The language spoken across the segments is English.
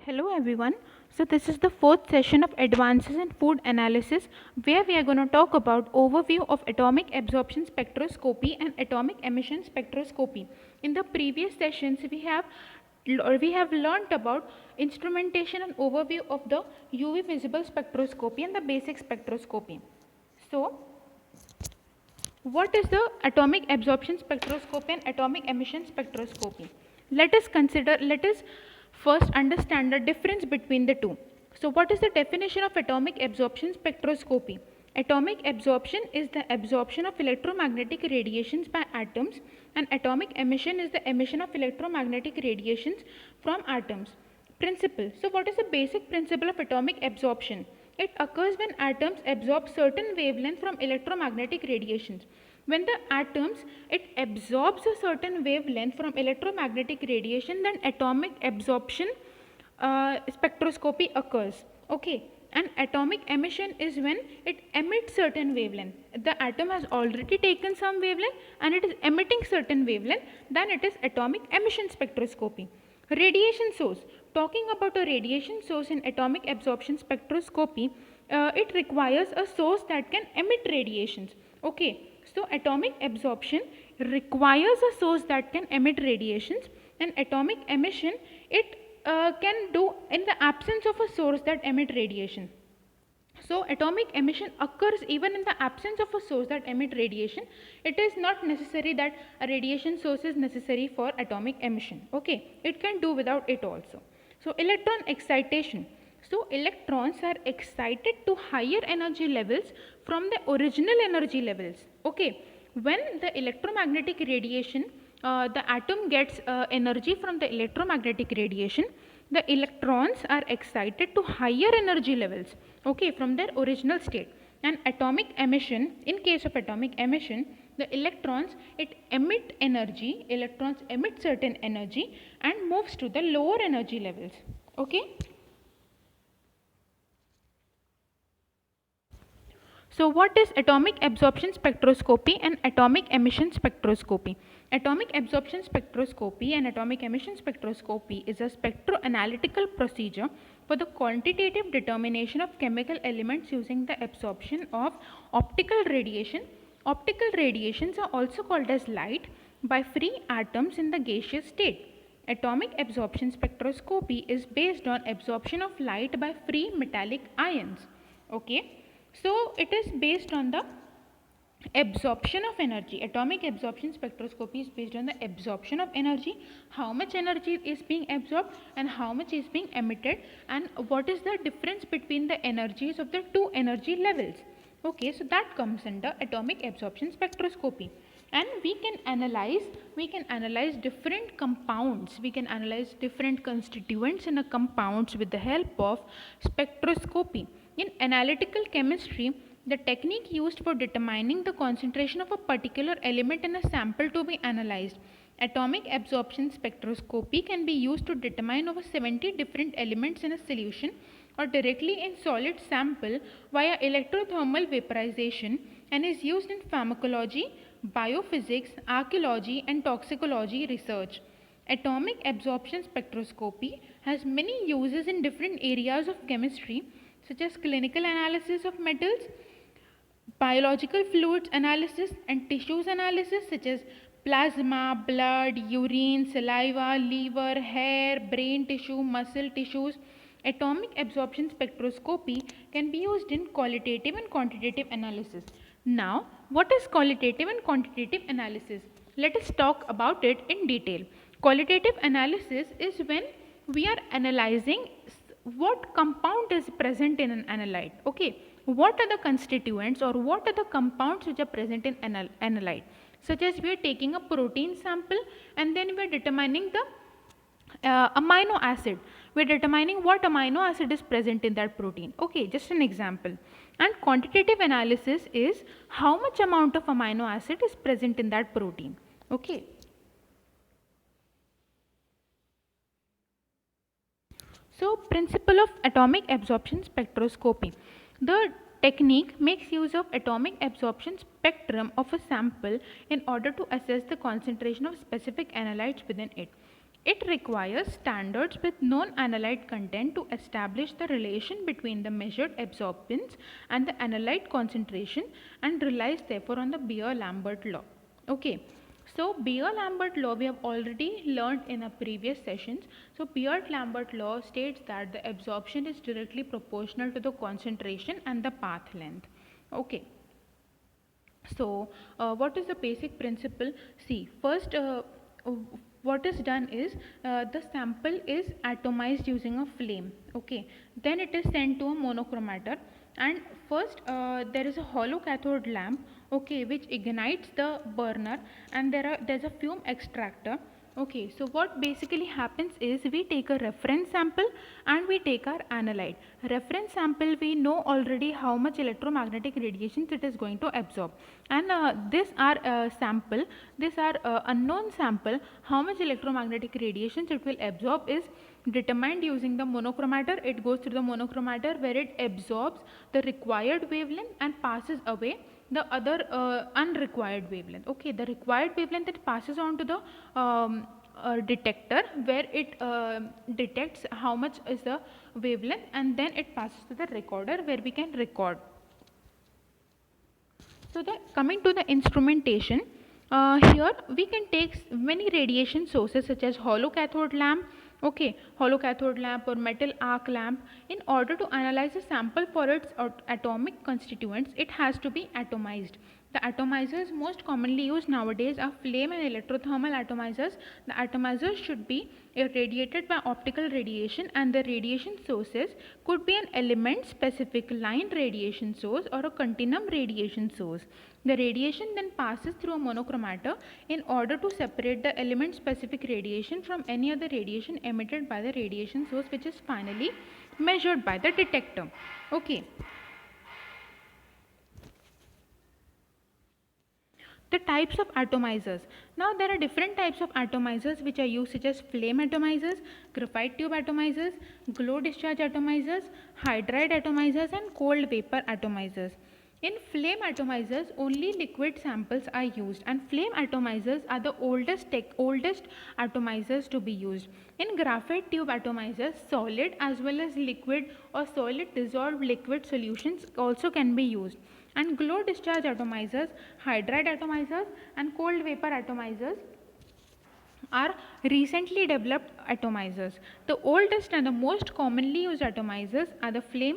Hello everyone. So this is the fourth session of Advances in Food Analysis where we are going to talk about overview of atomic absorption spectroscopy and atomic emission spectroscopy. In the previous sessions we have learnt about instrumentation and overview of the UV visible spectroscopy and the basic spectroscopy. So what is the atomic absorption spectroscopy and atomic emission spectroscopy? Let us first understand the difference between the two. So what is the definition of atomic absorption spectroscopy? Atomic absorption is the absorption of electromagnetic radiations by atoms, and atomic emission is the emission of electromagnetic radiations from atoms. Principle. So what is the basic principle of atomic absorption? It occurs when atoms absorb certain wavelength from electromagnetic radiations. When the atoms it absorbs a certain wavelength from electromagnetic radiation, then atomic absorption spectroscopy occurs. Okay, and atomic emission is when it emits certain wavelength. The atom has already taken some wavelength and it is emitting certain wavelength, then it is atomic emission spectroscopy. Radiation source. Talking about a radiation source in atomic absorption spectroscopy, it requires a source that can emit radiations. Okay, so atomic absorption requires a source that can emit radiations, and atomic emission it can do in the absence of a source that emit radiation. So atomic emission occurs even in the absence of a source that emit radiation. It is not necessary that a radiation source is necessary for atomic emission. Okay, it can do without it also. So electron excitation. So electrons are excited to higher energy levels from the original energy levels. Okay, when the electromagnetic radiation, the atom gets energy from the electromagnetic radiation, the electrons are excited to higher energy levels, okay, from their original state. And atomic emission, in case of atomic emission, the electrons emit certain energy and moves to the lower energy levels. Okay. So what is atomic absorption spectroscopy and atomic emission spectroscopy? Atomic absorption spectroscopy and atomic emission spectroscopy is a spectroanalytical procedure for the quantitative determination of chemical elements using the absorption of optical radiation. Optical radiations are also called as light by free atoms in the gaseous state. Atomic absorption spectroscopy is based on absorption of light by free metallic ions. Okay. So it is based on the absorption of energy. Atomic absorption spectroscopy is based on the absorption of energy, how much energy is being absorbed and how much is being emitted, and what is the difference between the energies of the two energy levels. Okay, so that comes under atomic absorption spectroscopy. And we can analyze different compounds, we can analyze different constituents in a compounds with the help of spectroscopy. In analytical chemistry, the technique used for determining the concentration of a particular element in a sample to be analyzed. Atomic absorption spectroscopy can be used to determine over 70 different elements in a solution or directly in solid sample via electrothermal vaporization, and is used in pharmacology, biophysics, archaeology and toxicology research. Atomic absorption spectroscopy has many uses in different areas of chemistry such as clinical analysis of metals, biological fluids analysis and tissues analysis such as plasma, blood, urine, saliva, liver, hair, brain tissue, muscle tissues. Atomic absorption spectroscopy can be used in qualitative and quantitative analysis. Now, what is qualitative and quantitative analysis? Let us talk about it in detail. Qualitative analysis is when we are analyzing what compound is present in an analyte. Okay, what are the constituents or what are the compounds which are present in analyte? Such as we are taking a protein sample and then we are determining the amino acid. We are determining what amino acid is present in that protein. Okay, just an example. And quantitative analysis is how much amount of amino acid is present in that protein. Okay. So, principle of atomic absorption spectroscopy. The technique makes use of atomic absorption spectrum of a sample in order to assess the concentration of specific analytes within it. It requires standards with known analyte content to establish the relation between the measured absorbance and the analyte concentration, and relies therefore on the Beer-Lambert law. Okay. So Beer-Lambert law we have already learned in our previous sessions. So Beer-Lambert law states that the absorption is directly proportional to the concentration and the path length. Okay. So what is the basic principle? See, first what is done is the sample is atomized using a flame. Okay, then it is sent to a monochromator, and first there is a hollow cathode lamp, okay, which ignites the burner, and there's a fume extractor. Okay, so what basically happens is we take a reference sample and we take our analyte. Reference sample, we know already how much electromagnetic radiations it is going to absorb, and this our sample, this our unknown sample, how much electromagnetic radiations it will absorb is determined using the monochromator. It goes through the monochromator where it absorbs the required wavelength and passes away the other unrequired wavelength. Okay, the required wavelength, it passes on to the detector where it detects how much is the wavelength, and then it passes to the recorder where we can record. So coming to the instrumentation, here we can take many radiation sources such as hollow cathode lamp, okay, hollow cathode lamp or metal arc lamp. In order to analyze a sample for its atomic constituents, it has to be atomized. The atomizers most commonly used nowadays are flame and electrothermal atomizers. The atomizers should be irradiated by optical radiation, and the radiation sources could be an element specific line radiation source or a continuum radiation source. The radiation then passes through a monochromator in order to separate the element specific radiation from any other radiation emitted by the radiation source, which is finally measured by the detector. Okay. The types of atomizers. Now there are different types of atomizers which are used, such as flame atomizers, graphite tube atomizers, glow discharge atomizers, hydride atomizers, and cold vapor atomizers. In flame atomizers, only liquid samples are used, and flame atomizers are the oldest atomizers to be used. In graphite tube atomizers, solid as well as liquid or solid dissolved liquid solutions also can be used. And glow discharge atomizers, hydride atomizers, and cold vapor atomizers are recently developed atomizers. The oldest and the most commonly used atomizers are the flame,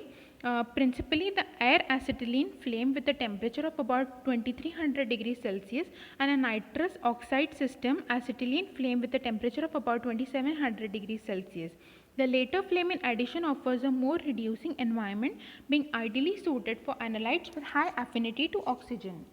principally the air acetylene flame with a temperature of about 2300 degrees Celsius, and a nitrous oxide system acetylene flame with a temperature of about 2700 degrees Celsius. The later flame in addition offers a more reducing environment, being ideally suited for analytes with high affinity to oxygen.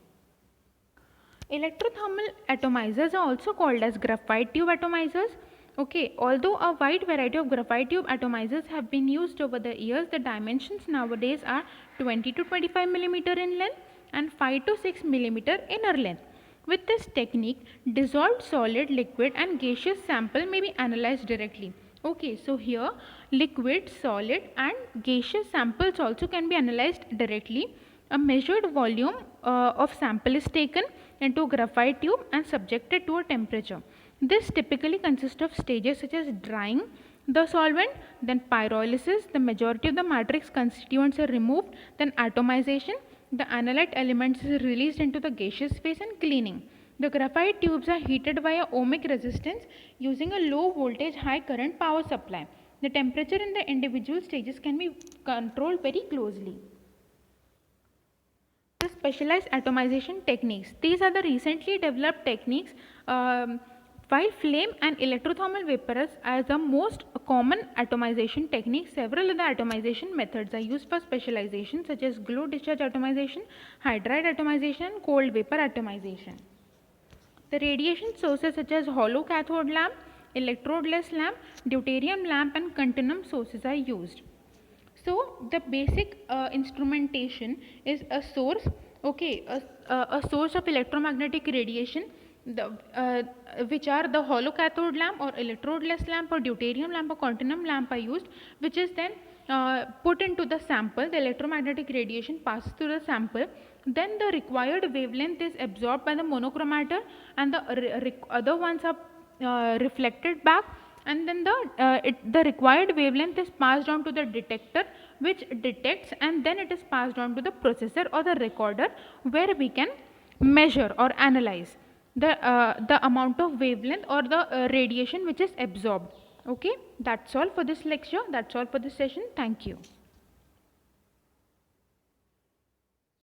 Electrothermal atomizers are also called as graphite tube atomizers. Okay, although a wide variety of graphite tube atomizers have been used over the years, the dimensions nowadays are 20 to 25 mm in length and 5 to 6 mm inner length. With this technique, dissolved solid, liquid, and gaseous sample may be analyzed directly. Okay, so here liquid, solid, and gaseous samples also can be analyzed directly. A measured volume of sample is taken into a graphite tube and subjected to a temperature. This typically consists of stages such as drying the solvent, then pyrolysis, the majority of the matrix constituents are removed, then atomization, the analyte elements is released into the gaseous phase, and cleaning. The graphite tubes are heated via ohmic resistance using a low voltage high current power supply. The temperature in the individual stages can be controlled very closely. The specialized atomization techniques. These are the recently developed techniques. While flame and electrothermal vapors are the most common atomization techniques, several other atomization methods are used for specialization, such as glow discharge atomization, hydride atomization, and cold vapor atomization. The radiation sources such as hollow cathode lamp, electrodeless lamp, deuterium lamp, and continuum sources are used. So the basic instrumentation is a source, okay, a source of electromagnetic radiation, which are the hollow cathode lamp or electrodeless lamp or deuterium lamp or continuum lamp are used, which is then put into the sample. The electromagnetic radiation passes through the sample, then the required wavelength is absorbed by the monochromator, and the other ones are reflected back and then the required wavelength is passed on to the detector, which detects, and then it is passed on to the processor or the recorder, where we can measure or analyze the amount of wavelength or the radiation which is absorbed. Okay, that's all for this lecture, that's all for this session. Thank you.